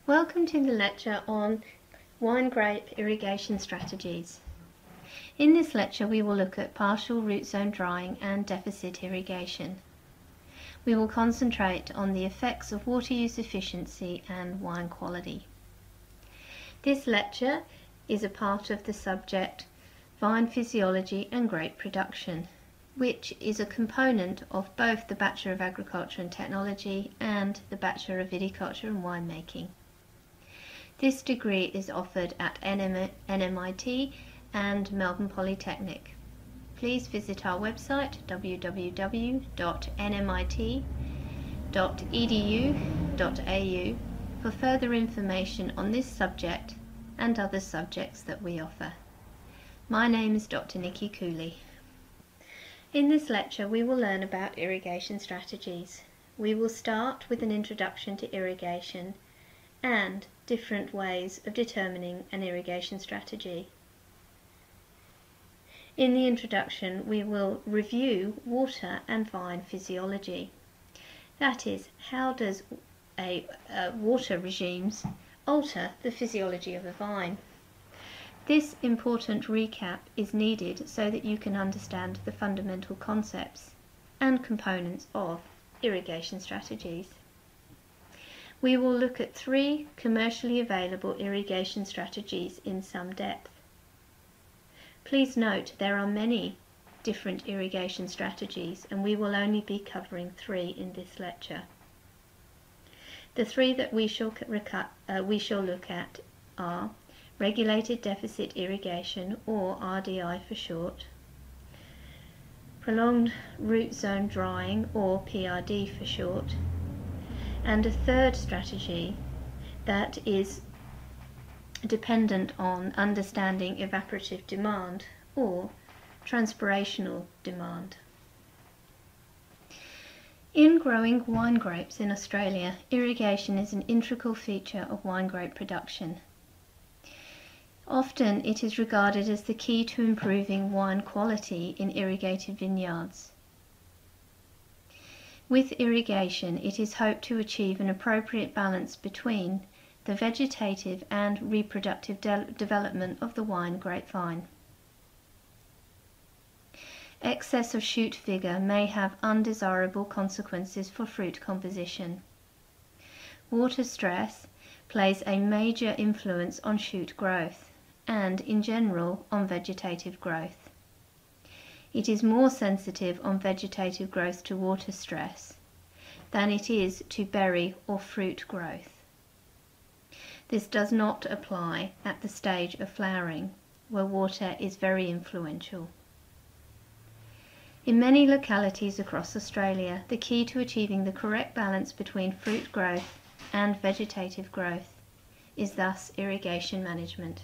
Welcome to the lecture on wine grape irrigation strategies. In this lecture we will look at partial root zone drying and deficit irrigation. We will concentrate on the effects of water use efficiency and wine quality. This lecture is a part of the subject Vine Physiology and Grape Production, which is a component of both the Bachelor of Agriculture and Technology and the Bachelor of Viticulture and Winemaking. This degree is offered at NMIT and Melbourne Polytechnic. Please visit our website www.nmit.edu.au for further information on this subject and other subjects that we offer. My name is Dr. Nikki Cooley. In this lecture we will learn about irrigation strategies. We will start with an introduction to irrigation and different ways of determining an irrigation strategy. In the introduction we will review water and vine physiology. That is, how does water regimes alter the physiology of a vine? This important recap is needed so that you can understand the fundamental concepts and components of irrigation strategies. We will look at 3 commercially available irrigation strategies in some depth. Please note there are many different irrigation strategies and we will only be covering 3 in this lecture. The 3 that we shall look at are regulated deficit irrigation, or RDI for short, prolonged root zone drying, or PRD for short, and a third strategy that is dependent on understanding evaporative demand or transpirational demand. In growing wine grapes in Australia, irrigation is an integral feature of wine grape production. Often it is regarded as the key to improving wine quality in irrigated vineyards. With irrigation, it is hoped to achieve an appropriate balance between the vegetative and reproductive development of the wine grapevine. Excess of shoot vigor may have undesirable consequences for fruit composition. Water stress plays a major influence on shoot growth and, in general, on vegetative growth. It is more sensitive on vegetative growth to water stress than it is to berry or fruit growth. This does not apply at the stage of flowering, where water is very influential. In many localities across Australia, the key to achieving the correct balance between fruit growth and vegetative growth is thus irrigation management.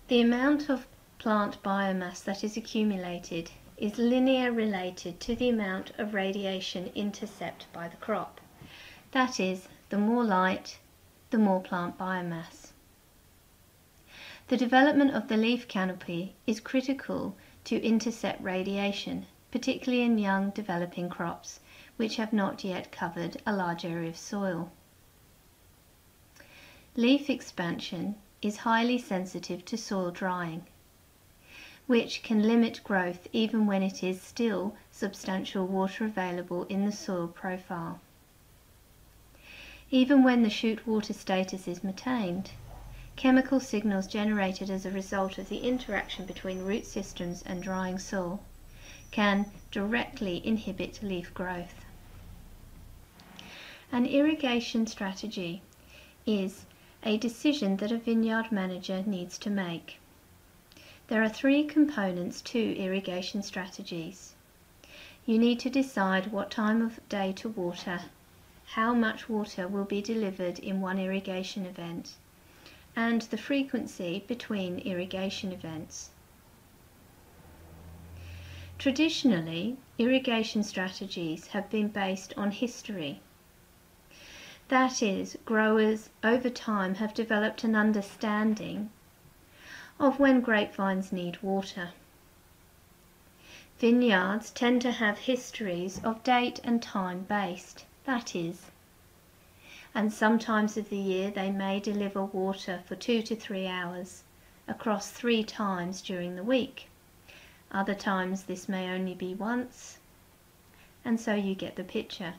The amount of plant biomass that is accumulated is linear related to the amount of radiation intercept by the crop. That is, the more light, the more plant biomass. The development of the leaf canopy is critical to intercept radiation, particularly in young developing crops which have not yet covered a large area of soil. Leaf expansion is highly sensitive to soil drying, which can limit growth even when it is still substantial water available in the soil profile. Even when the shoot water status is maintained, chemical signals generated as a result of the interaction between root systems and drying soil can directly inhibit leaf growth. An irrigation strategy is a decision that a vineyard manager needs to make. There are 3 components to irrigation strategies. You need to decide what time of day to water, how much water will be delivered in one irrigation event, and the frequency between irrigation events. Traditionally, irrigation strategies have been based on history. That is, growers over time have developed an understanding of when grapevines need water. Vineyards tend to have histories of date and time based. That is, and some times of the year they may deliver water for 2 to 3 hours across 3 times during the week. Other times this may only be once, and so you get the picture.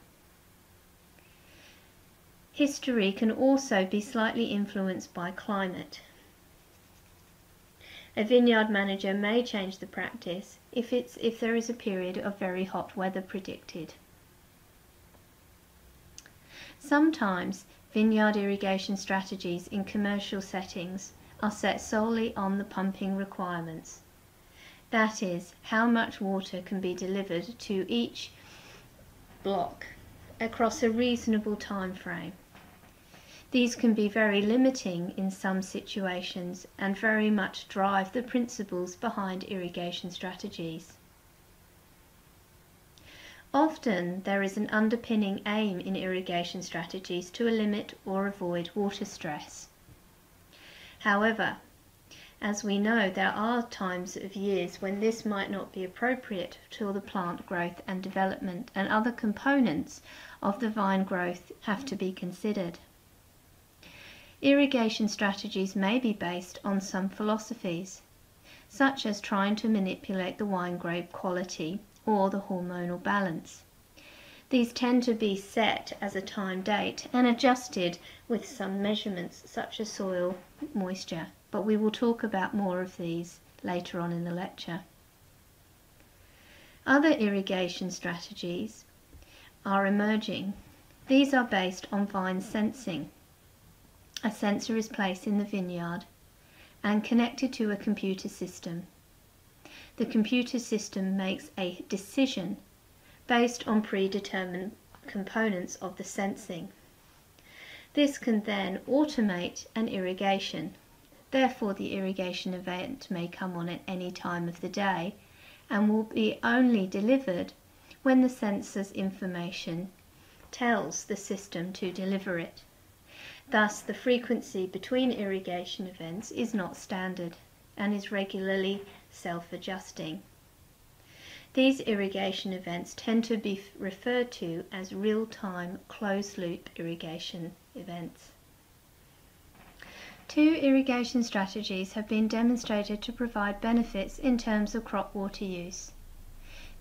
History can also be slightly influenced by climate. A vineyard manager may change the practice if there is a period of very hot weather predicted. Sometimes vineyard irrigation strategies in commercial settings are set solely on the pumping requirements. That is, how much water can be delivered to each block across a reasonable time frame. These can be very limiting in some situations and very much drive the principles behind irrigation strategies. Often there is an underpinning aim in irrigation strategies to limit or avoid water stress. However, as we know, there are times of years when this might not be appropriate to the plant growth and development, and other components of the vine growth have to be considered. Irrigation strategies may be based on some philosophies, such as trying to manipulate the wine grape quality or the hormonal balance. These tend to be set as a time date and adjusted with some measurements such as soil moisture, but we will talk about more of these later on in the lecture. Other irrigation strategies are emerging. These are based on vine sensing. A sensor is placed in the vineyard and connected to a computer system. The computer system makes a decision based on predetermined components of the sensing. This can then automate an irrigation. Therefore, the irrigation event may come on at any time of the day and will be only delivered when the sensor's information tells the system to deliver it. Thus, the frequency between irrigation events is not standard and is regularly self-adjusting. These irrigation events tend to be referred to as real-time closed-loop irrigation events. 2 irrigation strategies have been demonstrated to provide benefits in terms of crop water use.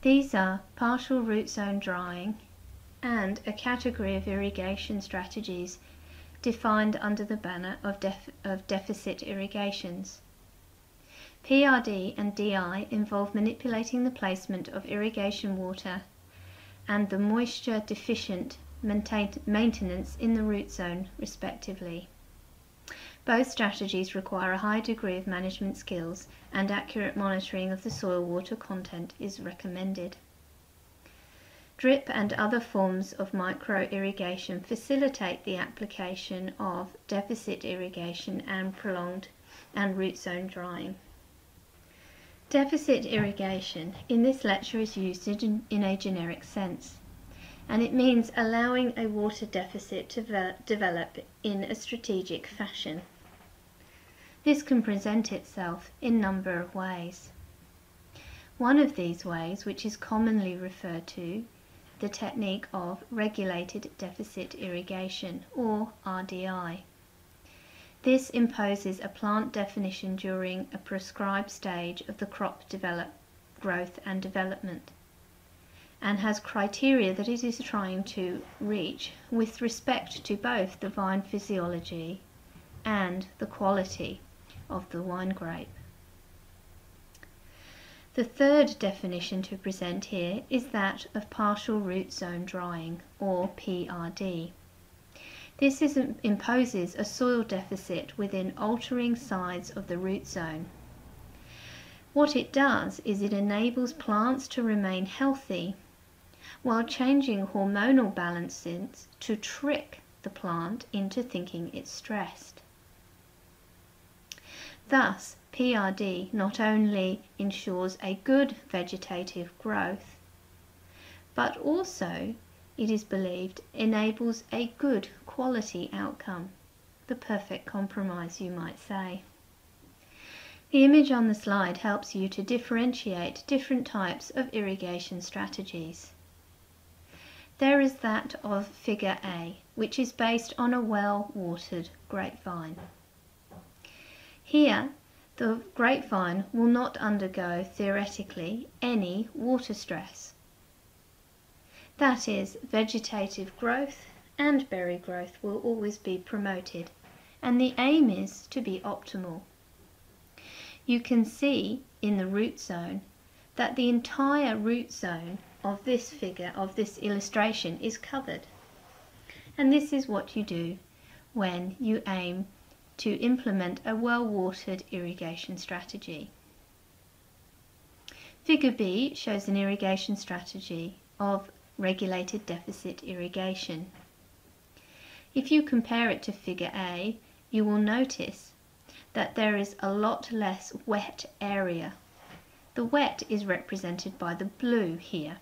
These are partial root zone drying and a category of irrigation strategies defined under the banner of deficit irrigations. PRD and DI involve manipulating the placement of irrigation water and the moisture deficient maintenance in the root zone, respectively. Both strategies require a high degree of management skills, and accurate monitoring of the soil water content is recommended. Drip and other forms of micro-irrigation facilitate the application of deficit irrigation and prolonged and root zone drying. Deficit irrigation in this lecture is used in a generic sense, and it means allowing a water deficit to develop in a strategic fashion. This can present itself in a number of ways. One of these ways, which is commonly referred to, the technique of regulated deficit irrigation, or RDI. This imposes a plant definition during a prescribed stage of the crop growth and development, and has criteria that it is trying to reach with respect to both the vine physiology and the quality of the wine grape. The third definition to present here is that of partial root zone drying, or PRD. This imposes a soil deficit within altering sides of the root zone. What it does is it enables plants to remain healthy while changing hormonal balances to trick the plant into thinking it's stressed. Thus, PRD not only ensures a good vegetative growth, but also, it is believed, enables a good quality outcome, the perfect compromise, you might say. The image on the slide helps you to differentiate different types of irrigation strategies. There is that of Figure A, which is based on a well-watered grapevine. Here, the grapevine will not undergo, theoretically, any water stress. That is, vegetative growth and berry growth will always be promoted, and the aim is to be optimal. You can see in the root zone that the entire root zone of this figure, of this illustration, is covered. And this is what you do when you aim to implement a well-watered irrigation strategy. Figure B shows an irrigation strategy of regulated deficit irrigation. If you compare it to Figure A, you will notice that there is a lot less wet area. The wet is represented by the blue here.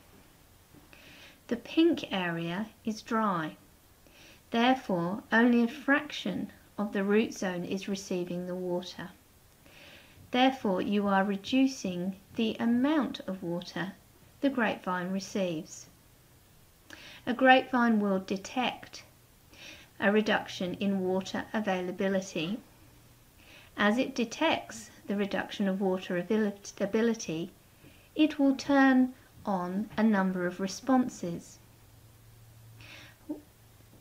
The pink area is dry. Therefore, only a fraction of the root zone is receiving the water. Therefore, you are reducing the amount of water the grapevine receives. A grapevine will detect a reduction in water availability. As it detects the reduction of water availability, it will turn on a number of responses.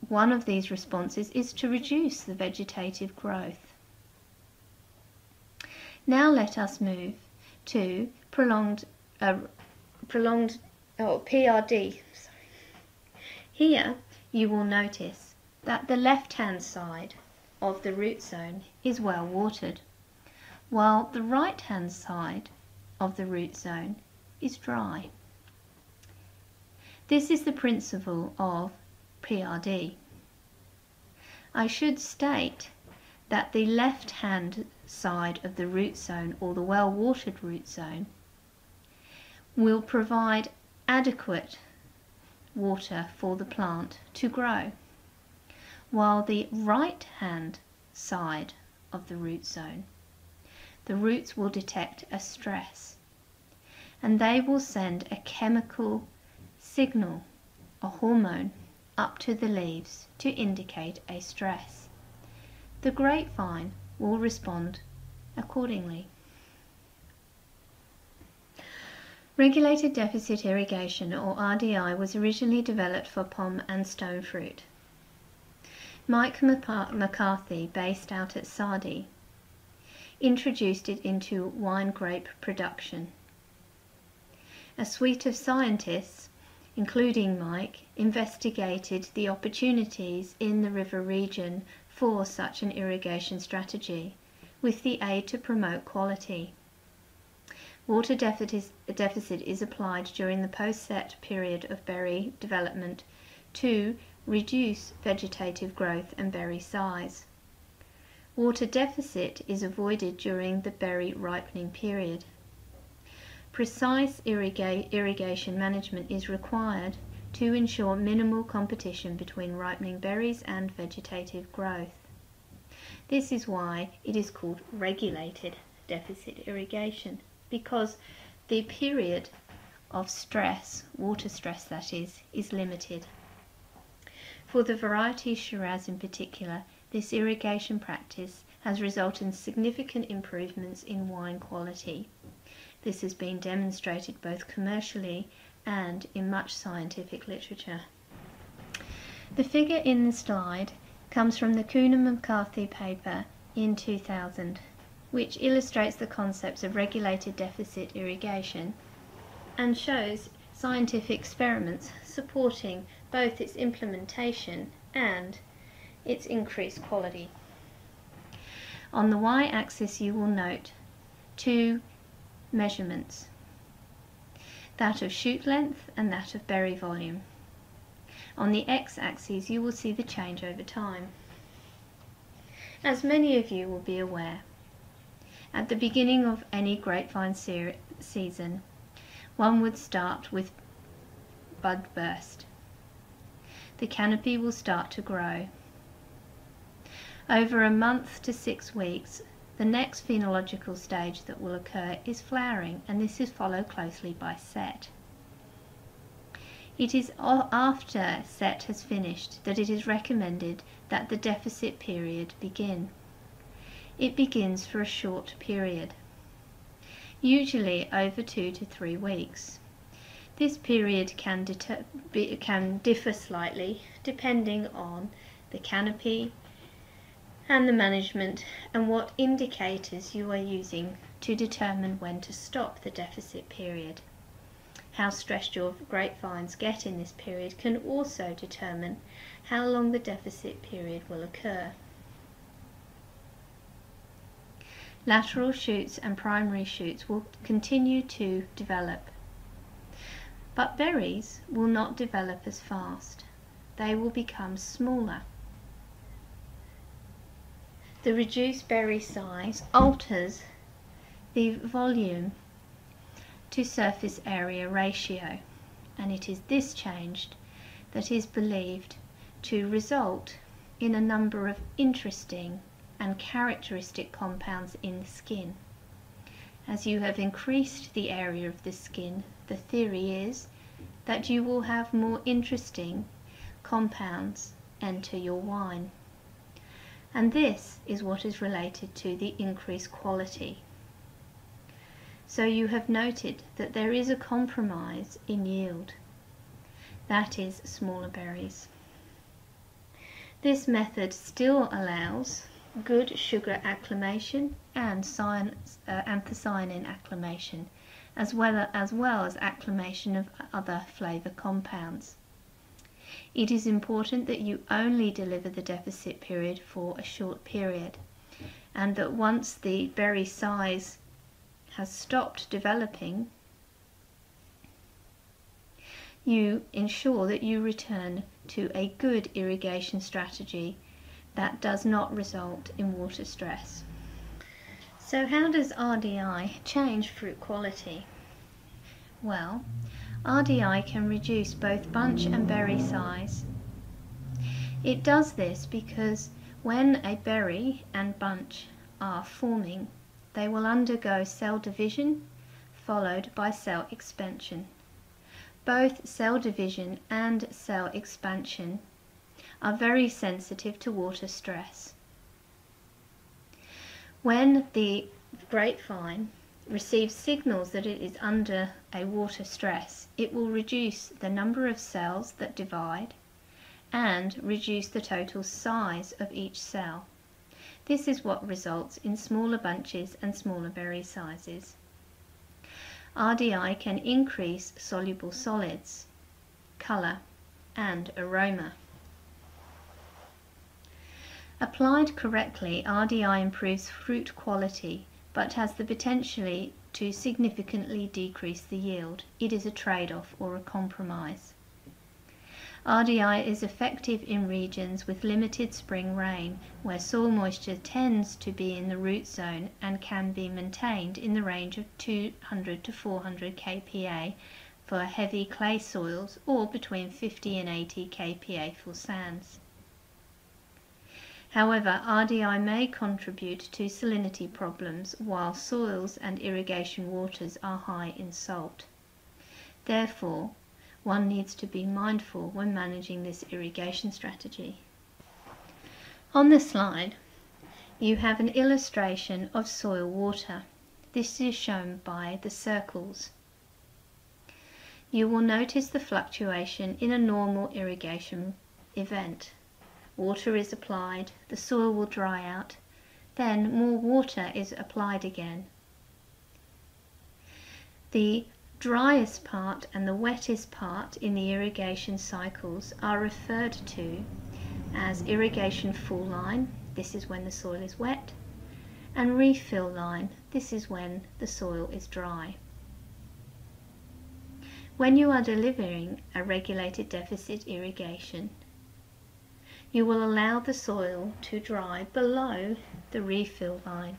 One of these responses is to reduce the vegetative growth. Now let us move to PRD. Here you will notice that the left-hand side of the root zone is well watered, while the right-hand side of the root zone is dry. This is the principle of PRD. I should state that the left-hand side of the root zone, or the well-watered root zone, will provide adequate water for the plant to grow, while the right-hand side of the root zone, the roots will detect a stress, and they will send a chemical signal, a hormone, up to the leaves to indicate a stress. The grapevine will respond accordingly. Regulated deficit irrigation, or RDI, was originally developed for pom and stone fruit. Mike McCarthy, based out at Sardi, introduced it into wine grape production. A suite of scientists, including Mike, investigated the opportunities in the river region for such an irrigation strategy, with the aim to promote quality. Water deficit is applied during the post-set period of berry development to reduce vegetative growth and berry size. Water deficit is avoided during the berry ripening period. Precise irrigation management is required to ensure minimal competition between ripening berries and vegetative growth. This is why it is called regulated deficit irrigation, because the period of stress, water stress that is limited. For the variety Shiraz in particular, this irrigation practice has resulted in significant improvements in wine quality. This has been demonstrated both commercially and in much scientific literature. The figure in the slide comes from the Kuhn-McCarthy paper in 2000, which illustrates the concepts of regulated deficit irrigation and shows scientific experiments supporting both its implementation and its increased quality. On the y-axis you will note two measurements, that of shoot length and that of berry volume. On the x-axis you will see the change over time. As many of you will be aware, at the beginning of any grapevine season, one would start with bud burst. The canopy will start to grow. Over a month to 6 weeks, the next phenological stage that will occur is flowering, and this is followed closely by set. It is after set has finished that it is recommended that the deficit period begin. It begins for a short period, usually over 2 to 3 weeks. This period can differ slightly depending on the canopy and the management and what indicators you are using to determine when to stop the deficit period. How stressed your grapevines get in this period can also determine how long the deficit period will occur. Lateral shoots and primary shoots will continue to develop, but berries will not develop as fast. They will become smaller. The reduced berry size alters the volume to surface area ratio, and it is this change that is believed to result in a number of interesting and characteristic compounds in the skin. As you have increased the area of the skin, the theory is that you will have more interesting compounds enter your wine. And this is what is related to the increased quality. So you have noted that there is a compromise in yield. That is smaller berries. This method still allows good sugar acclimation and anthocyanin acclimation, as well as acclimation of other flavour compounds. It is important that you only deliver the deficit period for a short period, and that once the berry size has stopped developing, you ensure that you return to a good irrigation strategy that does not result in water stress. So how does RDI change fruit quality? Well, RDI can reduce both bunch and berry size. It does this because when a berry and bunch are forming, they will undergo cell division followed by cell expansion. Both cell division and cell expansion are very sensitive to water stress. When the grapevine receives signals that it is under a water stress, it will reduce the number of cells that divide and reduce the total size of each cell. This is what results in smaller bunches and smaller berry sizes. RDI can increase soluble solids, colour and aroma. Applied correctly, RDI improves fruit quality but has the potential to significantly decrease the yield. It is a trade-off or a compromise. RDI is effective in regions with limited spring rain, where soil moisture tends to be in the root zone and can be maintained in the range of 200 to 400 kPa for heavy clay soils or between 50 and 80 kPa for sands. However, RDI may contribute to salinity problems while soils and irrigation waters are high in salt. Therefore, one needs to be mindful when managing this irrigation strategy. On the slide, you have an illustration of soil water. This is shown by the circles. You will notice the fluctuation in a normal irrigation event. Water is applied, the soil will dry out, then more water is applied again. The driest part and the wettest part in the irrigation cycles are referred to as irrigation full line. This is when the soil is wet, and refill line. This is when the soil is dry. When you are delivering a regulated deficit irrigation, you will allow the soil to dry below the refill line.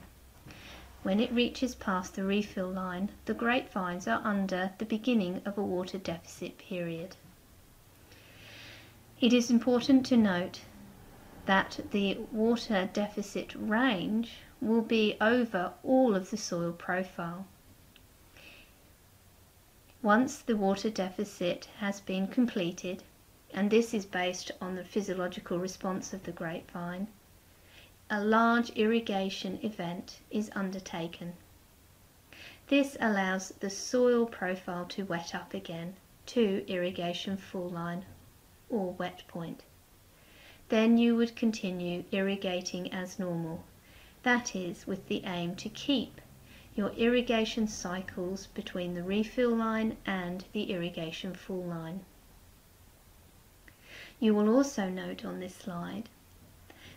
When it reaches past the refill line, the grapevines are under the beginning of a water deficit period. It is important to note that the water deficit range will be over all of the soil profile. Once the water deficit has been completed, and this is based on the physiological response of the grapevine, a large irrigation event is undertaken. This allows the soil profile to wet up again to irrigation full line or wet point. Then you would continue irrigating as normal, that is, with the aim to keep your irrigation cycles between the refill line and the irrigation full line. You will also note on this slide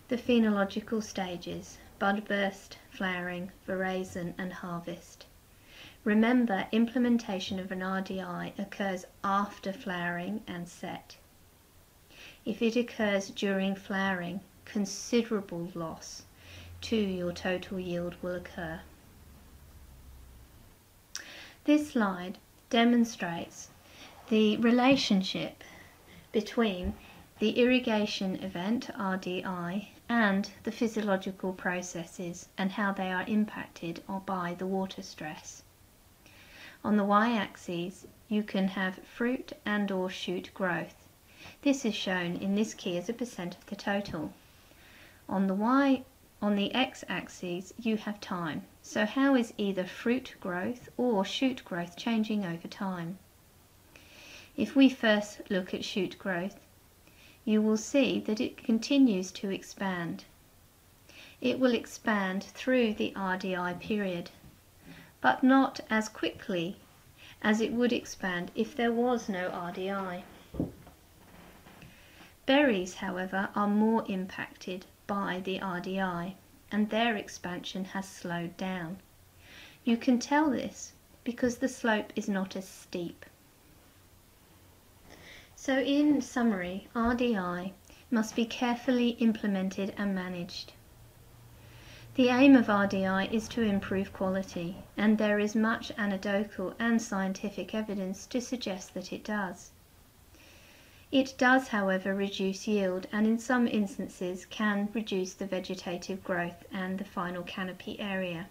the phenological stages: budburst, flowering, veraison and harvest. Remember, implementation of an RDI occurs after flowering and set. If it occurs during flowering, considerable loss to your total yield will occur. This slide demonstrates the relationship between the irrigation event, RDI, and the physiological processes and how they are impacted by the water stress. On the y-axis, you can have fruit and or shoot growth. This is shown in this key as a percent of the total. On the x-axis, you have time. So how is either fruit growth or shoot growth changing over time? If we first look at shoot growth, you will see that it continues to expand. It will expand through the RDI period, but not as quickly as it would expand if there was no RDI. Berries, however, are more impacted by the RDI, and their expansion has slowed down. You can tell this because the slope is not as steep. So in summary, RDI must be carefully implemented and managed. The aim of RDI is to improve quality, and there is much anecdotal and scientific evidence to suggest that it does. It does, however, reduce yield, and in some instances can reduce the vegetative growth and the final canopy area.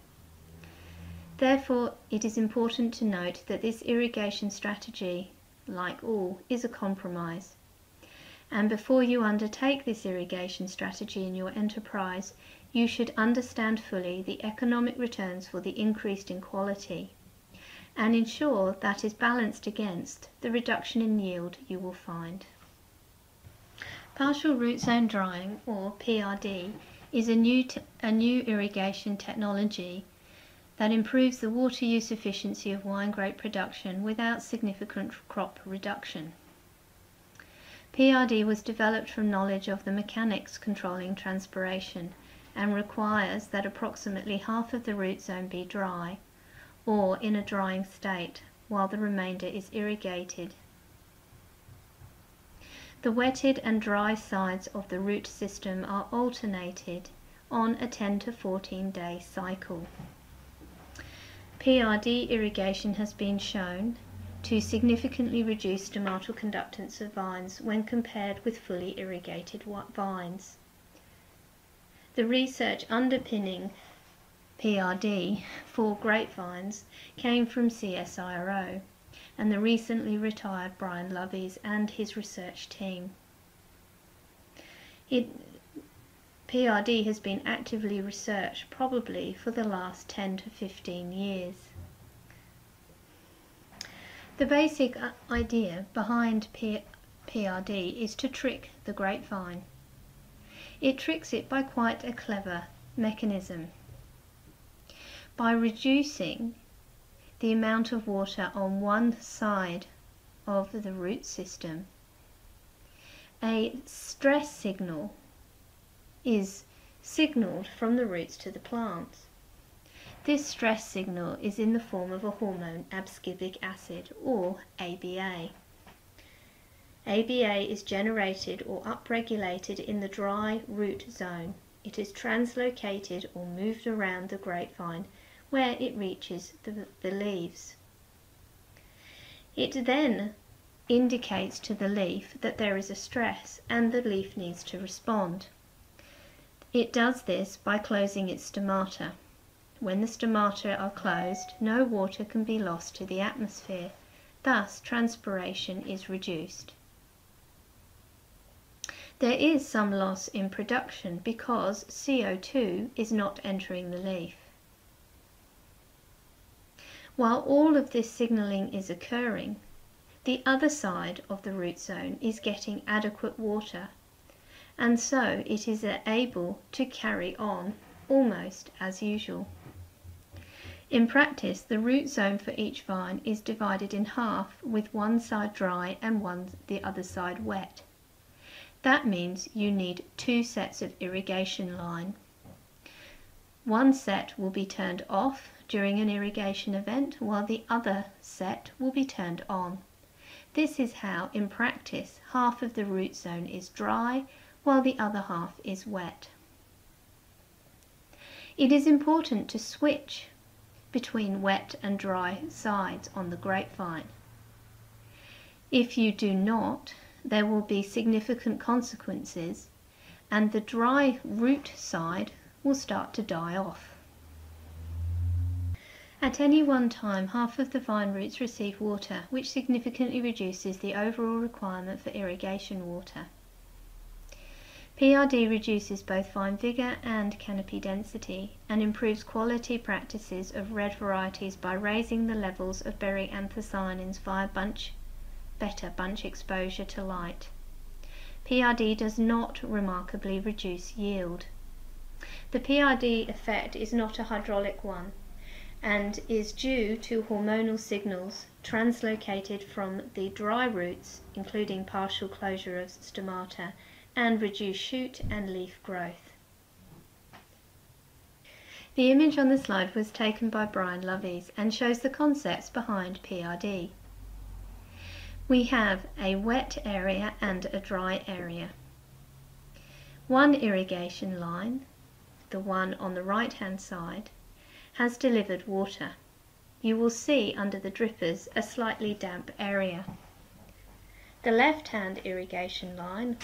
Therefore, it is important to note that this irrigation strategy, like all, is a compromise. And before you undertake this irrigation strategy in your enterprise, you should understand fully the economic returns for the increase in quality and ensure that is balanced against the reduction in yield you will find. Partial root zone drying, or PRD, is a new irrigation technology that improves the water use efficiency of wine grape production without significant crop reduction. PRD was developed from knowledge of the mechanics controlling transpiration and requires that approximately half of the root zone be dry or in a drying state, while the remainder is irrigated. The wetted and dry sides of the root system are alternated on a 10 to 14 day cycle. PRD irrigation has been shown to significantly reduce stomatal conductance of vines when compared with fully irrigated vines. The research underpinning PRD for grapevines came from CSIRO and the recently retired Brian Loveys and his research team. PRD has been actively researched probably for the last 10 to 15 years. The basic idea behind PRD is to trick the grapevine. It tricks it by quite a clever mechanism. By reducing the amount of water on one side of the root system, a stress signal is signaled from the roots to the plants. This stress signal is in the form of a hormone, abscisic acid, or ABA. ABA is generated or upregulated in the dry root zone. It is translocated or moved around the grapevine where it reaches the leaves. It then indicates to the leaf that there is a stress and the leaf needs to respond. It does this by closing its stomata. When the stomata are closed, no water can be lost to the atmosphere. Thus, transpiration is reduced. There is some loss in production because CO2 is not entering the leaf. While all of this signalling is occurring, the other side of the root zone is getting adequate water, and so it is able to carry on almost as usual. In practice, the root zone for each vine is divided in half, with one side dry and the other side wet. That means you need 2 sets of irrigation line. One set will be turned off during an irrigation event, while the other set will be turned on. This is how, in practice, half of the root zone is dry, while the other half is wet. It is important to switch between wet and dry sides on the grapevine. If you do not, there will be significant consequences, and the dry root side will start to die off. At any one time, half of the vine roots receive water, which significantly reduces the overall requirement for irrigation water. PRD reduces both vine vigour and canopy density and improves quality practices of red varieties by raising the levels of berry anthocyanins via better bunch exposure to light. PRD does not remarkably reduce yield. The PRD effect is not a hydraulic one and is due to hormonal signals translocated from the dry roots, including partial closure of stomata, and reduced shoot and leaf growth. The image on the slide was taken by Brian Loveys and shows the concepts behind PRD. We have a wet area and a dry area. One irrigation line, the one on the right hand side, has delivered water. You will see under the drippers a slightly damp area. The left hand irrigation line,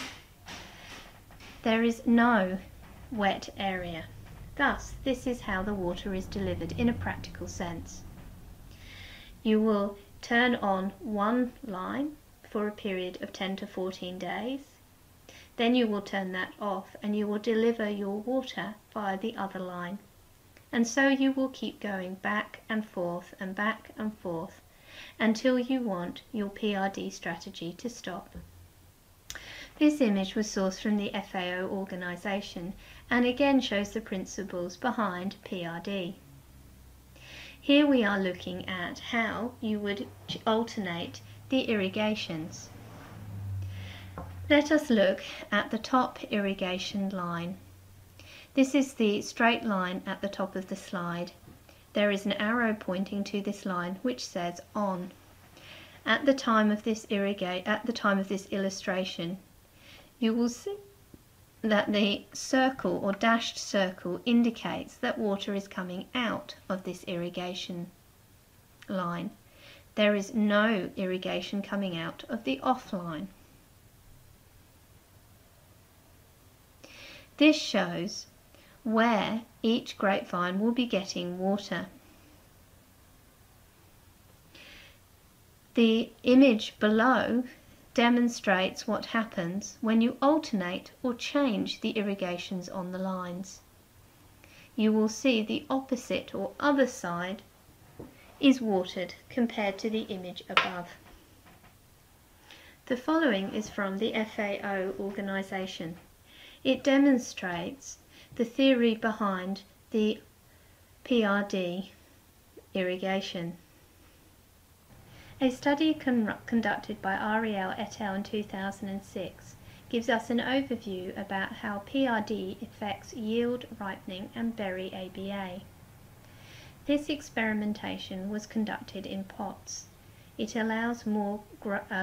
there is no wet area. Thus, this is how the water is delivered in a practical sense. You will turn on one line for a period of 10 to 14 days. Then you will turn that off and you will deliver your water via the other line. And so you will keep going back and forth until you want your PRD strategy to stop. This image was sourced from the FAO organisation and again shows the principles behind PRD. Here we are looking at how you would alternate the irrigations. Let us look at the top irrigation line. This is the straight line at the top of the slide. There is an arrow pointing to this line which says on. At the time of this illustration, you will see that the circle or dashed circle indicates that water is coming out of this irrigation line. There is no irrigation coming out of the off line. This shows where each grapevine will be getting water. The image below demonstrates what happens when you alternate or change the irrigations on the lines. You will see the opposite or other side is watered compared to the image above. The following is from the FAO organisation. It demonstrates the theory behind the PRD irrigation. A study conducted by Ariel et al. In 2006 gives us an overview about how PRD affects yield, ripening and berry ABA. This experimentation was conducted in pots. It allows more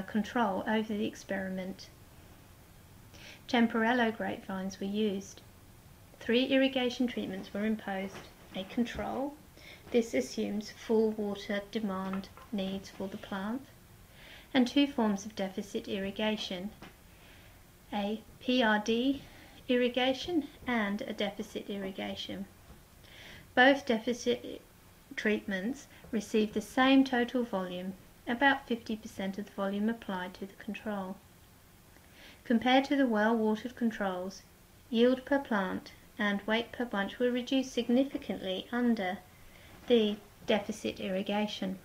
control over the experiment. Temporello grapevines were used. 3 irrigation treatments were imposed. A control. This assumes full water demand needs for the plant. And 2 forms of deficit irrigation. A PRD irrigation and a deficit irrigation. Both deficit treatments receive the same total volume about 50% of the volume applied to the control. Compared to the well-watered controls, yield per plant and weight per bunch were reduced significantly under the deficit irrigation.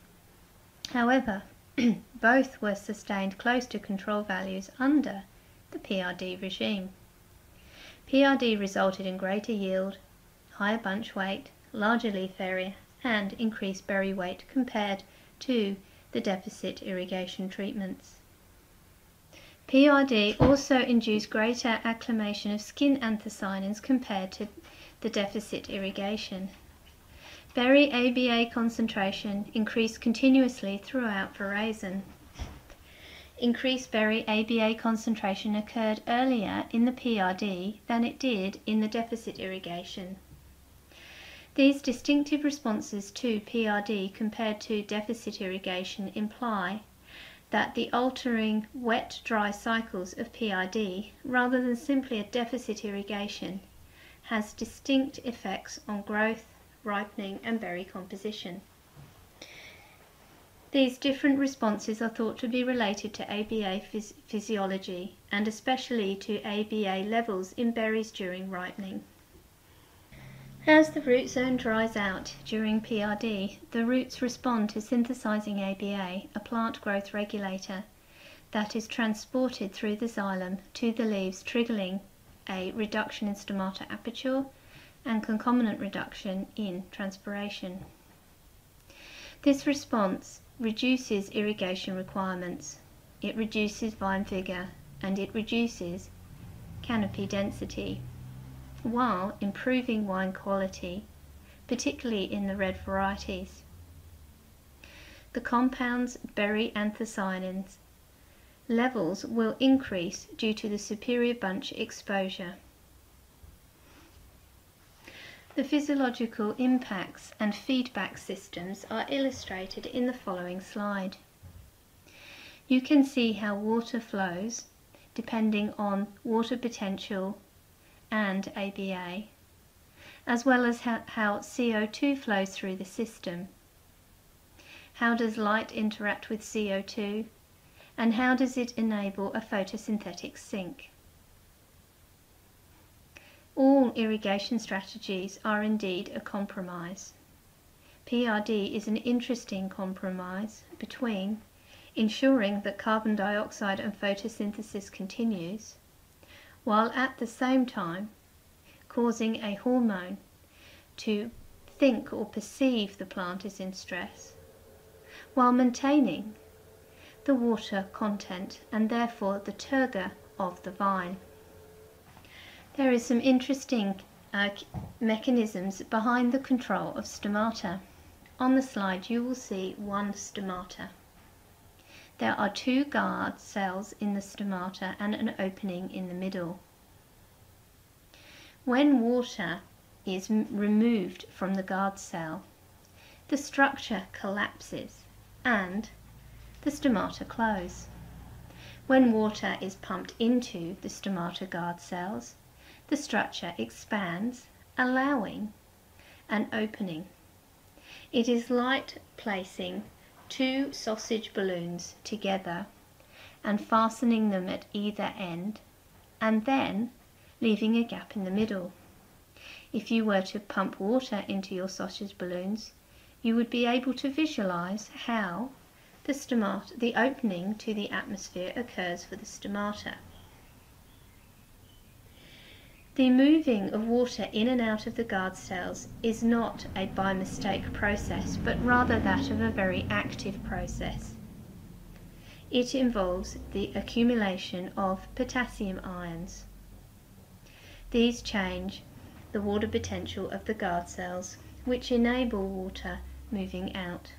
However, both were sustained close to control values under the PRD regime. PRD resulted in greater yield, higher bunch weight, larger leaf area, and increased berry weight compared to the deficit irrigation treatments. PRD also induced greater acclimation of skin anthocyanins compared to the deficit irrigation. Berry ABA concentration increased continuously throughout veraison. Increased berry ABA concentration occurred earlier in the PRD than it did in the deficit irrigation. These distinctive responses to PRD compared to deficit irrigation imply that the altering wet-dry cycles of PRD, rather than simply a deficit irrigation, has distinct effects on growth, ripening and berry composition. These different responses are thought to be related to ABA physiology and especially to ABA levels in berries during ripening. As the root zone dries out during PRD, the roots respond to synthesizing ABA, a plant growth regulator, that is transported through the xylem to the leaves, triggering a reduction in stomata aperture and concomitant reduction in transpiration. This response reduces irrigation requirements, it reduces vine vigor, and it reduces canopy density, while improving wine quality, particularly in the red varieties. The compound's berry anthocyanins levels will increase due to the superior bunch exposure. The physiological impacts and feedback systems are illustrated in the following slide. You can see how water flows depending on water potential and ABA, as well as how CO2 flows through the system. How does light interact with CO2, and how does it enable a photosynthetic sink? All irrigation strategies are indeed a compromise. PRD is an interesting compromise between ensuring that carbon dioxide and photosynthesis continues, while at the same time causing a hormone to think or perceive the plant is in stress, while maintaining the water content and therefore the turgor of the vine. There is some interesting mechanisms behind the control of stomata. On the slide you will see one stomata. There are two guard cells in the stomata and an opening in the middle. When water is removed from the guard cell, the structure collapses and the stomata close. When water is pumped into the stomata guard cells, the structure expands, allowing an opening. It is like placing two sausage balloons together and fastening them at either end and then leaving a gap in the middle. If you were to pump water into your sausage balloons, you would be able to visualize how the opening to the atmosphere occurs for the stomata. The moving of water in and out of the guard cells is not a by mistake process, but rather that of a very active process. It involves the accumulation of potassium ions. These change the water potential of the guard cells, which enable water moving out.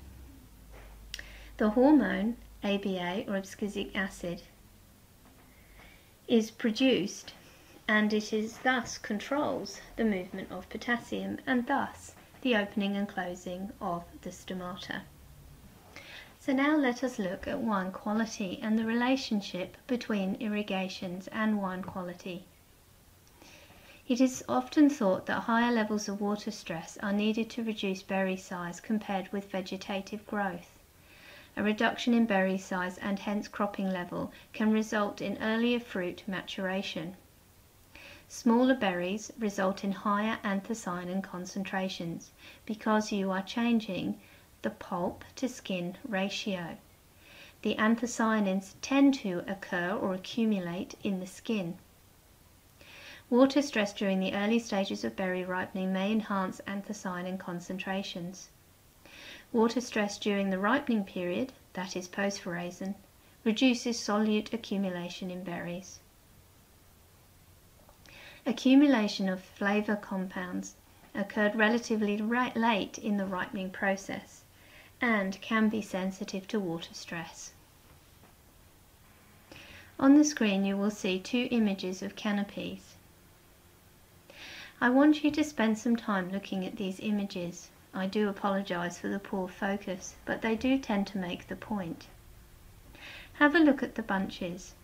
The hormone, ABA or abscisic acid, is produced and it is thus controls the movement of potassium and thus the opening and closing of the stomata. So now let us look at wine quality and the relationship between irrigations and wine quality. It is often thought that higher levels of water stress are needed to reduce berry size compared with vegetative growth. a reduction in berry size and hence cropping level can result in earlier fruit maturation. Smaller berries result in higher anthocyanin concentrations because you are changing the pulp to skin ratio. The anthocyanins tend to occur or accumulate in the skin. Water stress during the early stages of berry ripening may enhance anthocyanin concentrations. Water stress during the ripening period, that is post-veraison, reduces solute accumulation in berries. Accumulation of flavour compounds occurred relatively late in the ripening process and can be sensitive to water stress. On the screen you will see two images of canopies. I want you to spend some time looking at these images. I do apologise for the poor focus, but they do tend to make the point. Have a look at the bunches.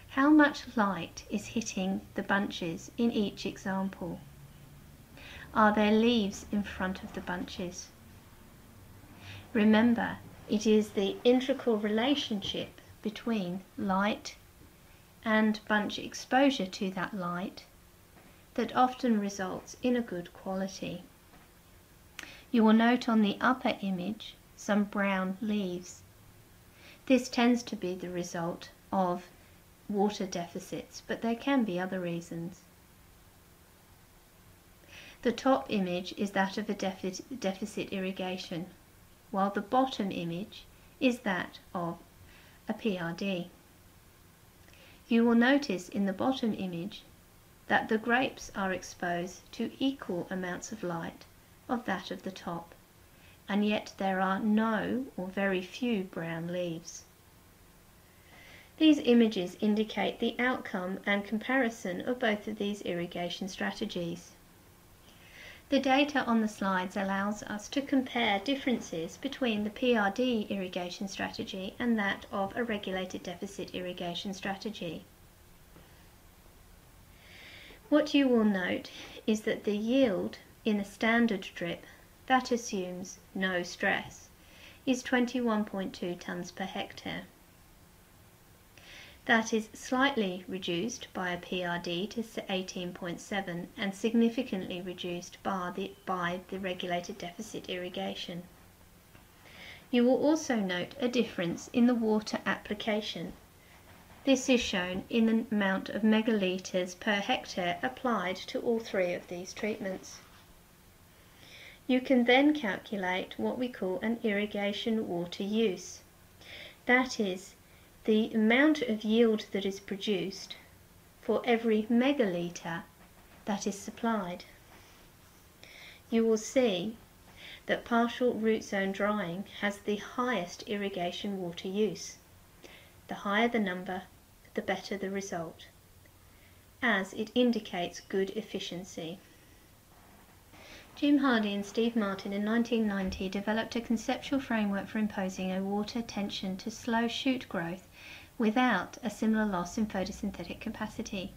How much light is hitting the bunches in each example? Are there leaves in front of the bunches? Remember, it is the integral relationship between light and bunch exposure to that light that often results in a good quality. You will note on the upper image some brown leaves. This tends to be the result of water deficits, but there can be other reasons. The top image is that of a deficit irrigation, while the bottom image is that of a PRD. You will notice in the bottom image that the grapes are exposed to equal amounts of light of that of the top, and yet there are no or very few brown leaves. These images indicate the outcome and comparison of both of these irrigation strategies. The data on the slides allows us to compare differences between the PRD irrigation strategy and that of a regulated deficit irrigation strategy. What you will note is that the yield in a standard drip that assumes no stress is 21.2 tonnes per hectare. That is slightly reduced by a PRD to 18.7 and significantly reduced by the regulated deficit irrigation. You will also note a difference in the water application. This is shown in the amount of megalitres per hectare applied to all three of these treatments. You can then calculate what we call an irrigation water use. That is the amount of yield that is produced for every megalitre that is supplied. You will see that partial root zone drying has the highest irrigation water use. The higher the number, the better the result, as it indicates good efficiency. Jim Hardy and Steve Martin in 1990 developed a conceptual framework for imposing a water tension to slow shoot growth without a similar loss in photosynthetic capacity.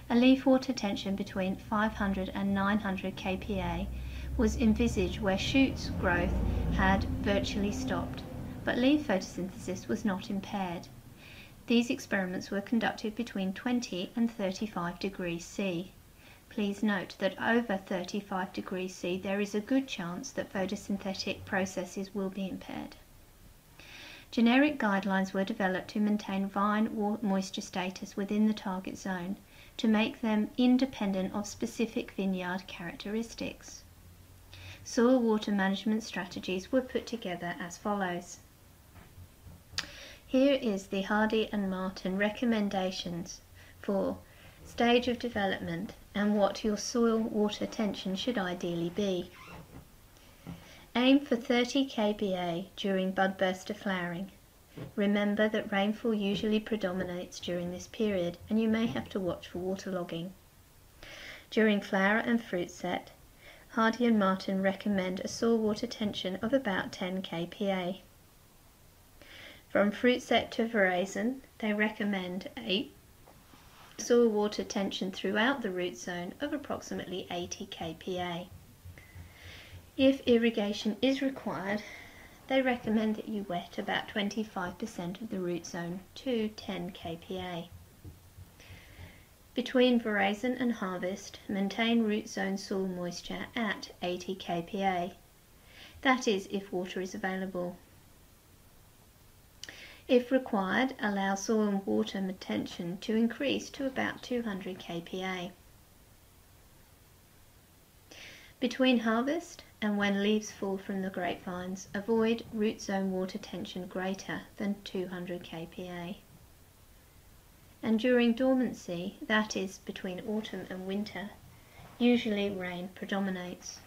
A leaf water tension between 500 and 900 kPa was envisaged where shoots growth had virtually stopped, but leaf photosynthesis was not impaired. These experiments were conducted between 20 and 35 degrees C. Please note that over 35 degrees C there is a good chance that photosynthetic processes will be impaired. Generic guidelines were developed to maintain vine moisture status within the target zone to make them independent of specific vineyard characteristics. Soil water management strategies were put together as follows. Here is the Hardy and Martin recommendations for stage of development and what your soil water tension should ideally be. Aim for 30 kPa during budburst to flowering. Remember that rainfall usually predominates during this period and you may have to watch for waterlogging. During flower and fruit set, Hardy and Martin recommend a soil water tension of about 10 kPa. From fruit set to veraison, they recommend a soil water tension throughout the root zone of approximately 80 kPa. If irrigation is required, they recommend that you wet about 25% of the root zone to 10 kPa. Between veraison and harvest, maintain root zone soil moisture at 80 kPa. That is, if water is available. If required, allow soil and water retention to increase to about 200 kPa. Between harvest and when leaves fall from the grapevines, avoid root zone water tension greater than 200 kPa. And during dormancy, that is between autumn and winter, usually rain predominates.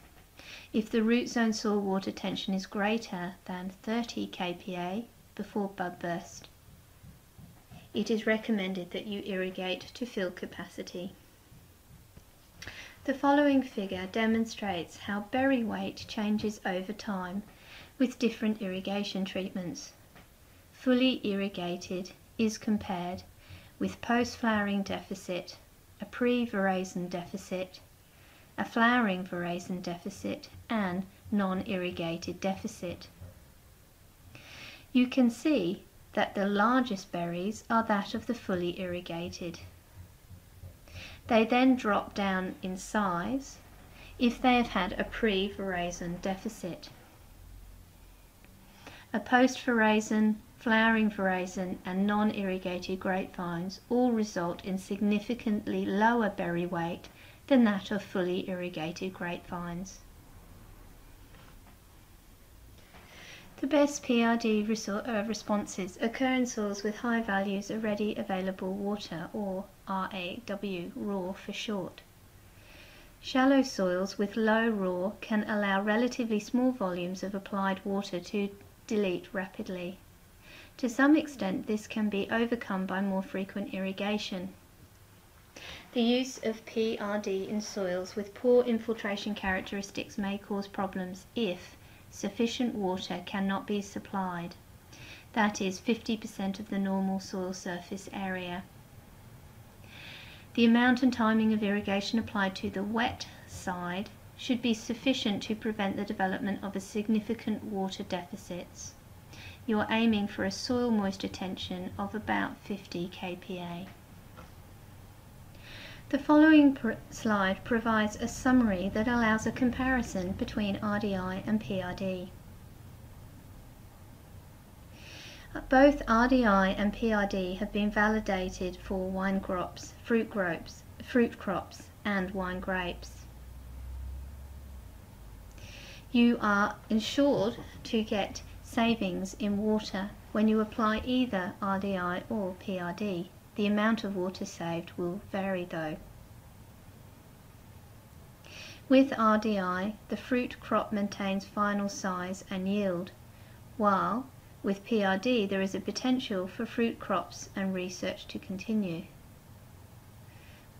If the root zone soil water tension is greater than 30 kPa before bud burst, it is recommended that you irrigate to fill capacity. The following figure demonstrates how berry weight changes over time with different irrigation treatments. Fully irrigated is compared with post-flowering deficit, a pre-veraison deficit, a flowering veraison deficit, and non-irrigated deficit. You can see that the largest berries are that of the fully irrigated. They then drop down in size if they have had a pre-veraison deficit. A post-veraison, flowering veraison and non-irrigated grapevines all result in significantly lower berry weight than that of fully irrigated grapevines. The best PRD responses occur in soils with high values of ready available water, or RAW, raw for short. Shallow soils with low raw can allow relatively small volumes of applied water to delete rapidly. To some extent, this can be overcome by more frequent irrigation. The use of PRD in soils with poor infiltration characteristics may cause problems if sufficient water cannot be supplied, that is 50% of the normal soil surface area. The amount and timing of irrigation applied to the wet side should be sufficient to prevent the development of a significant water deficits. You are aiming for a soil moisture tension of about 50 kPa. The following slide provides a summary that allows a comparison between RDI and PRD. Both RDI and PRD have been validated for wine crops, fruit crops, and wine grapes. You are ensured to get savings in water when you apply either RDI or PRD. The amount of water saved will vary though. With RDI, the fruit crop maintains final size and yield, while with PRD there is a potential for fruit crops and research to continue.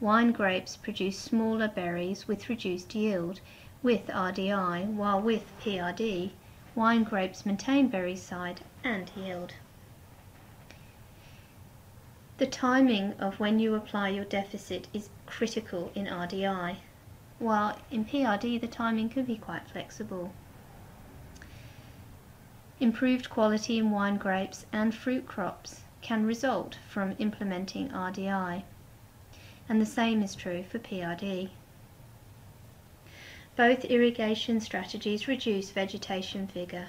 Wine grapes produce smaller berries with reduced yield with RDI, while with PRD, wine grapes maintain berry size and yield. The timing of when you apply your deficit is critical in RDI, while in PRD the timing can be quite flexible. Improved quality in wine grapes and fruit crops can result from implementing RDI, and the same is true for PRD. Both irrigation strategies reduce vegetation vigor.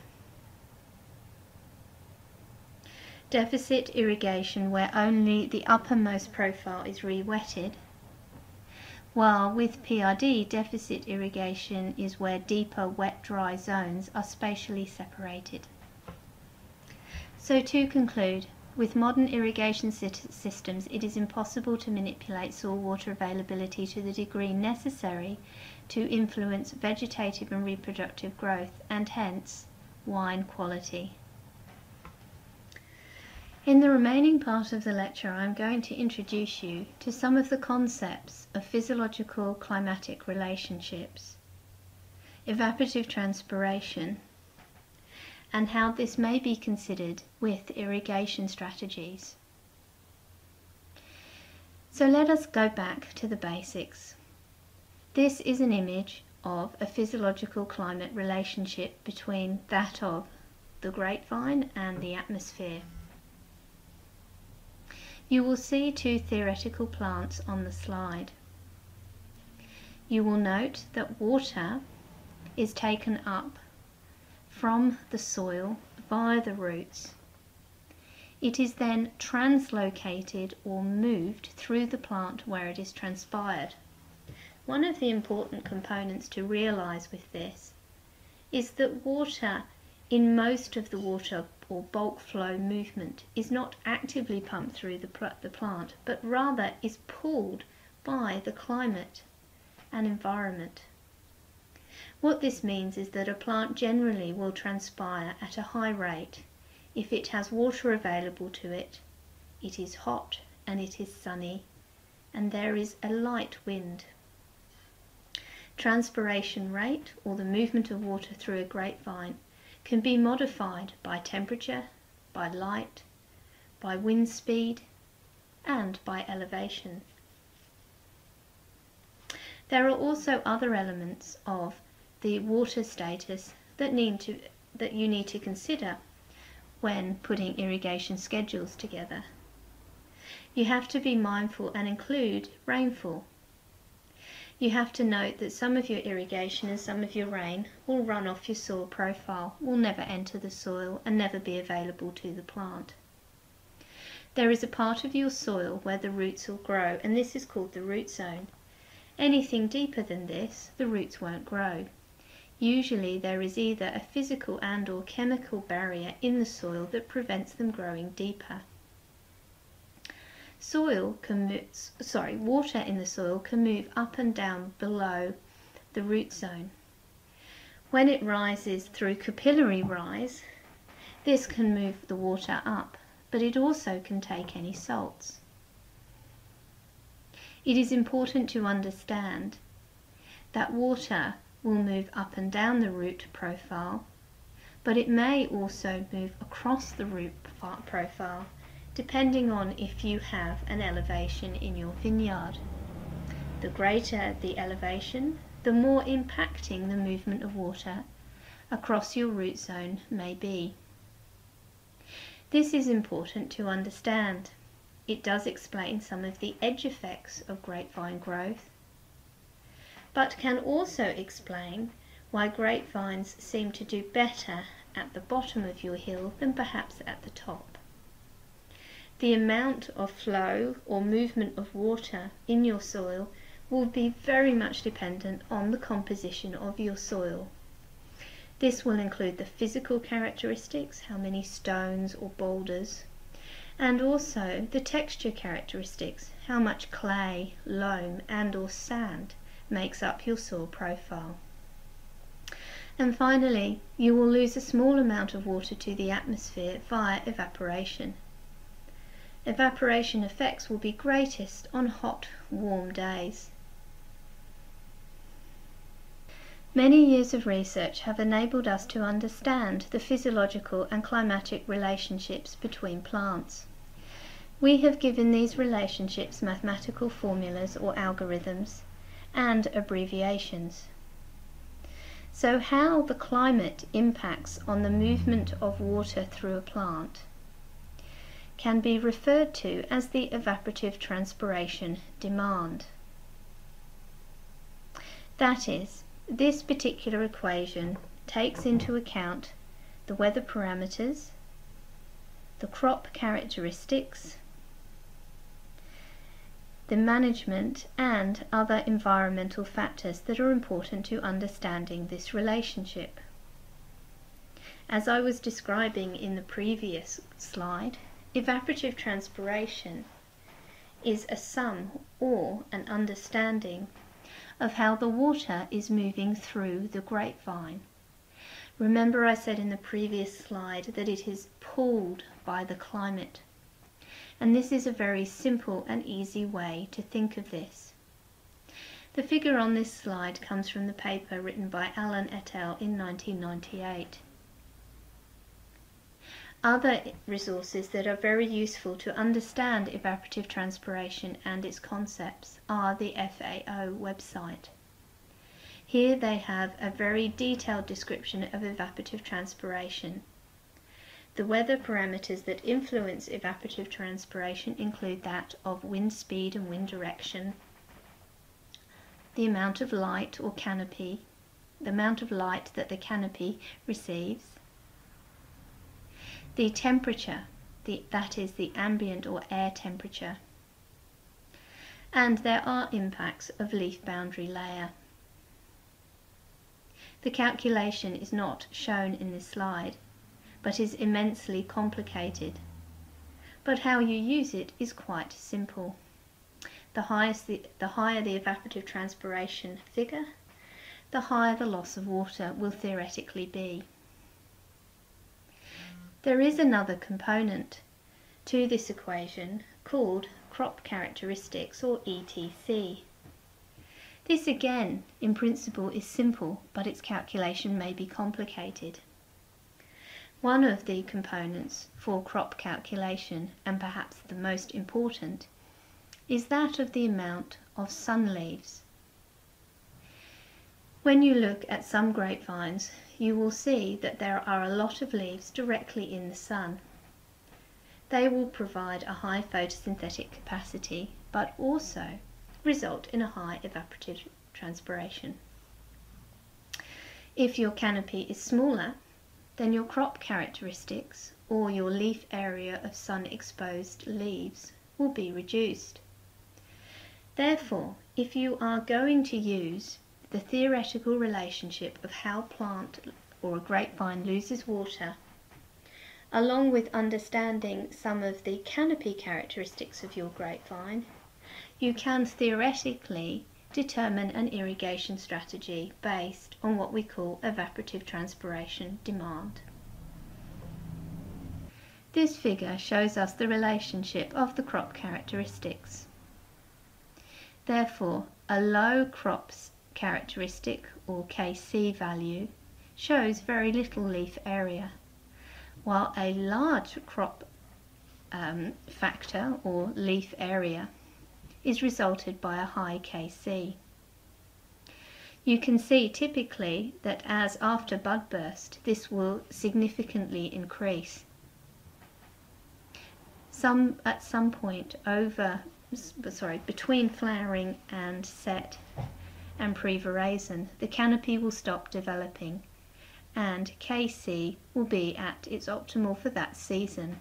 Deficit irrigation, where only the uppermost profile is re-wetted, while with PRD, deficit irrigation is where deeper wet-dry zones are spatially separated. So to conclude, with modern irrigation systems, it is impossible to manipulate soil water availability to the degree necessary to influence vegetative and reproductive growth, and hence wine quality. In the remaining part of the lecture, I am going to introduce you to some of the concepts of physiological climatic relationships, evaporative transpiration, and how this may be considered with irrigation strategies. So let us go back to the basics. This is an image of a physiological climate relationship between that of the grapevine and the atmosphere. You will see two theoretical plants on the slide. You will note that water is taken up from the soil via the roots. It is then translocated or moved through the plant where it is transpired. One of the important components to realise with this is that water, in most of the water or bulk flow movement, is not actively pumped through the plant, but rather is pulled by the climate and environment. What this means is that a plant generally will transpire at a high rate if it has water available to it, it is hot and it is sunny, and there is a light wind. Transpiration rate, or the movement of water through a grapevine, can be modified by temperature, by light, by wind speed, and by elevation. There are also other elements of the water status that you need to consider when putting irrigation schedules together. You have to be mindful and include rainfall. You have to note that some of your irrigation and some of your rain will run off your soil profile, will never enter the soil and never be available to the plant. There is a part of your soil where the roots will grow, and this is called the root zone. Anything deeper than this, the roots won't grow. Usually there is either a physical and/or chemical barrier in the soil that prevents them growing deeper. Water in the soil can move up and down below the root zone. When it rises through capillary rise, this can move the water up, but it also can take any salts. It is important to understand that water will move up and down the root profile, but it may also move across the root profile depending on if you have an elevation in your vineyard. The greater the elevation, the more impacting the movement of water across your root zone may be. This is important to understand. It does explain some of the edge effects of grapevine growth, but can also explain why grapevines seem to do better at the bottom of your hill than perhaps at the top. The amount of flow or movement of water in your soil will be very much dependent on the composition of your soil. This will include the physical characteristics, how many stones or boulders, and also the texture characteristics, how much clay, loam and/or sand makes up your soil profile. And finally, you will lose a small amount of water to the atmosphere via evaporation. Evaporation effects will be greatest on hot, warm days. Many years of research have enabled us to understand the physiological and climatic relationships between plants. We have given these relationships mathematical formulas or algorithms and abbreviations. So how the climate impacts on the movement of water through a plant can be referred to as the evaporative transpiration demand. That is, this particular equation takes into account the weather parameters, the crop characteristics, the management and other environmental factors that are important to understanding this relationship. As I was describing in the previous slide, evaporative transpiration is a sum or an understanding of how the water is moving through the grapevine. Remember I said in the previous slide that it is pulled by the climate. And this is a very simple and easy way to think of this. The figure on this slide comes from the paper written by Allen et al. In 1998. Other resources that are very useful to understand evaporative transpiration and its concepts are the FAO website. Here they have a very detailed description of evaporative transpiration. The weather parameters that influence evaporative transpiration include that of wind speed and wind direction, the amount of light or canopy, the amount of light that the canopy receives, the temperature, that is the ambient or air temperature, and there are impacts of leaf boundary layer. The calculation is not shown in this slide, but is immensely complicated. But how you use it is quite simple. The higher the evaporative transpiration figure, the higher the loss of water will theoretically be. There is another component to this equation called crop characteristics, or ETC. This again, in principle, is simple, but its calculation may be complicated. One of the components for crop calculation, and perhaps the most important, is that of the amount of sun leaves. When you look at some grapevines, you will see that there are a lot of leaves directly in the sun. They will provide a high photosynthetic capacity, but also result in a high evaporative transpiration. If your canopy is smaller, then your crop characteristics, or your leaf area of sun-exposed leaves, will be reduced. Therefore, if you are going to use the theoretical relationship of how a plant or a grapevine loses water, along with understanding some of the canopy characteristics of your grapevine, you can theoretically determine an irrigation strategy based on what we call evaporative transpiration demand. This figure shows us the relationship of the crop characteristics. Therefore, a low crop's characteristic, or Kc value, shows very little leaf area, while a large crop factor, or leaf area, is resulted by a high Kc. You can see typically that as after bud burst, this will significantly increase. At some point between flowering and set and pre-veraison, the canopy will stop developing and Kc will be at its optimal for that season.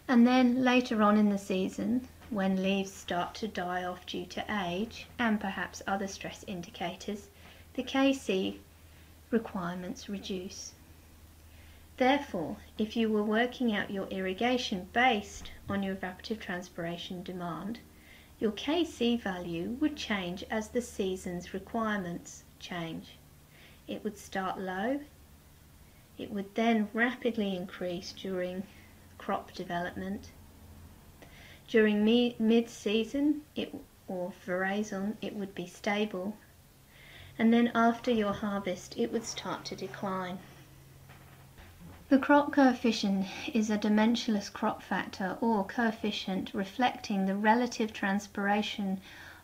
And then later on in the season, when leaves start to die off due to age and perhaps other stress indicators, the Kc requirements reduce. Therefore, if you were working out your irrigation based on your evaporative transpiration demand, your Kc value would change as the season's requirements change. It would start low, it would then rapidly increase during crop development. During mid-season or veraison, it would be stable, and then after your harvest it would start to decline. The crop coefficient is a dimensionless crop factor, or coefficient reflecting the relative transpiration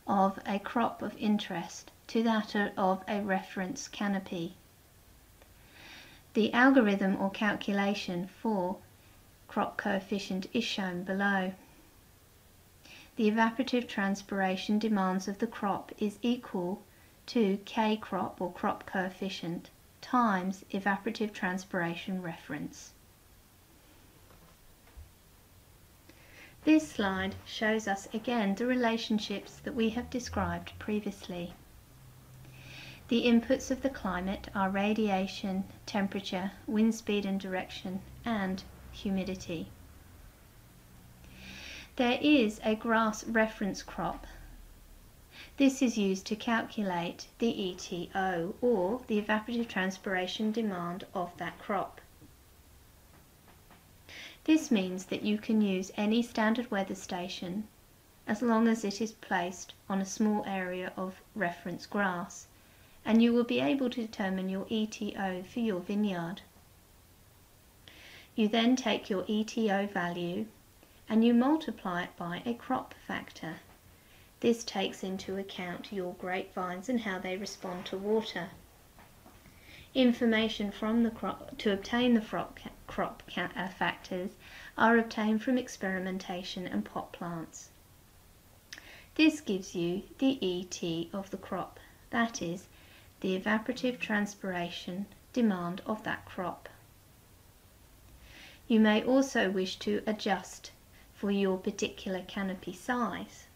of a crop of interest to that of a reference canopy. The algorithm or calculation for crop coefficient is shown below. The evaporative transpiration demands of the crop is equal to K crop, or crop coefficient, times evaporative transpiration reference. This slide shows us again the relationships that we have described previously. The inputs of the climate are radiation, temperature, wind speed and direction, and humidity. There is a grass reference crop. This is used to calculate the ETO, or the evaporative transpiration demand of that crop. This means that you can use any standard weather station as long as it is placed on a small area of reference grass, and you will be able to determine your ETO for your vineyard. You then take your ETO value and you multiply it by a crop factor. This takes into account your grapevines and how they respond to water. Information from the crop to obtain the crop factors are obtained from experimentation and pot plants. This gives you the ET of the crop, that is, the evaporative transpiration demand of that crop. You may also wish to adjust for your particular canopy size.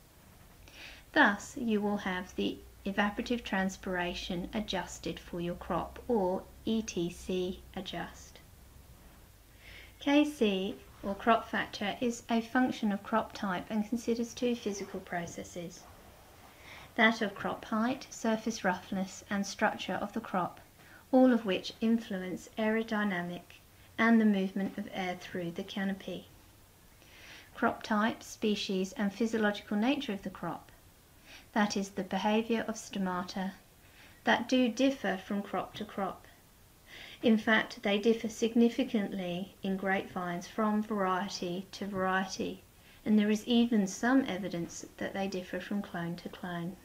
Thus, you will have the evaporative transpiration adjusted for your crop, or ETC adjust. KC, or crop factor, is a function of crop type and considers two physical processes: that of crop height, surface roughness, and structure of the crop, all of which influence aerodynamic and the movement of air through the canopy. Crop type, species, and physiological nature of the crop, that is, the behaviour of stomata, that do differ from crop to crop. In fact, they differ significantly in grapevines from variety to variety, and there is even some evidence that they differ from clone to clone.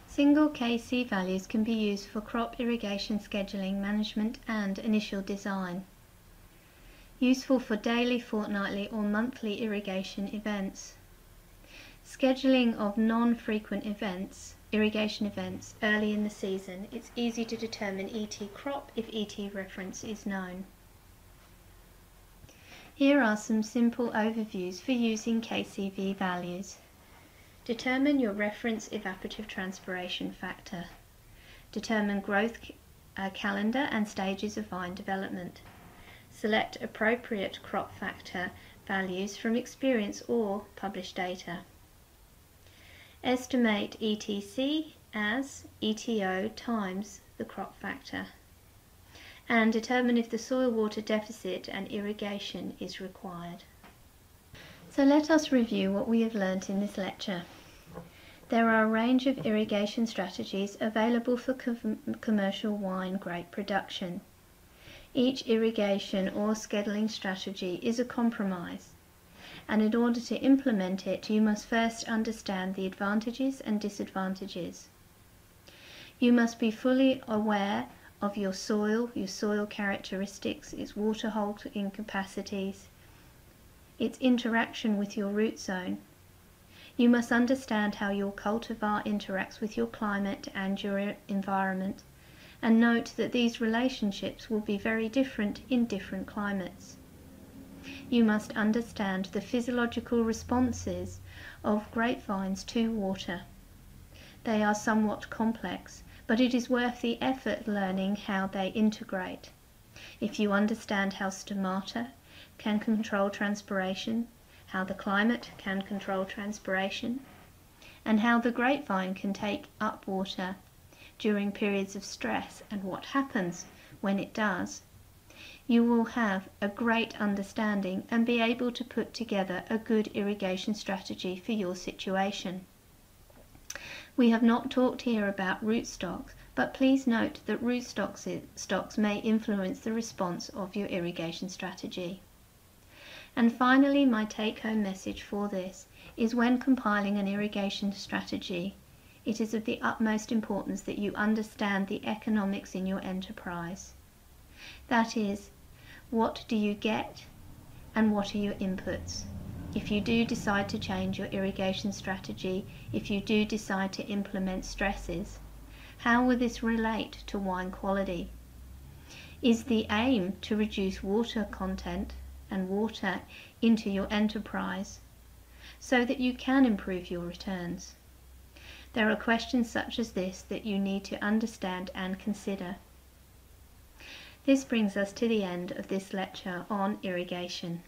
Single KC values can be used for crop irrigation scheduling, management, and initial design. Useful for daily, fortnightly, or monthly irrigation events. Scheduling of non-frequent irrigation events, early in the season, it's easy to determine ET crop if ET reference is known. Here are some simple overviews for using KCV values. Determine your reference evaporative transpiration factor. Determine growth calendar and stages of vine development. Select appropriate crop factor values from experience or published data. Estimate ETC as ETO times the crop factor, and determine if the soil water deficit and irrigation is required. So let us review what we have learnt in this lecture. There are a range of irrigation strategies available for commercial wine grape production. Each irrigation or scheduling strategy is a compromise, and in order to implement it, you must first understand the advantages and disadvantages. You must be fully aware of your soil characteristics, its water holding capacities, its interaction with your root zone. You must understand how your cultivar interacts with your climate and your environment, and note that these relationships will be very different in different climates. You must understand the physiological responses of grapevines to water. They are somewhat complex, but it is worth the effort learning how they integrate. If you understand how stomata can control transpiration, how the climate can control transpiration, and how the grapevine can take up water during periods of stress and what happens when it does, you will have a great understanding and be able to put together a good irrigation strategy for your situation. We have not talked here about rootstocks, but please note that rootstocks may influence the response of your irrigation strategy. And finally, my take-home message for this is when compiling an irrigation strategy, it is of the utmost importance that you understand the economics in your enterprise. That is, what do you get and what are your inputs? If you do decide to change your irrigation strategy, if you do decide to implement stresses, how will this relate to wine quality? Is the aim to reduce water content and water into your enterprise so that you can improve your returns? There are questions such as this that you need to understand and consider. This brings us to the end of this lecture on irrigation.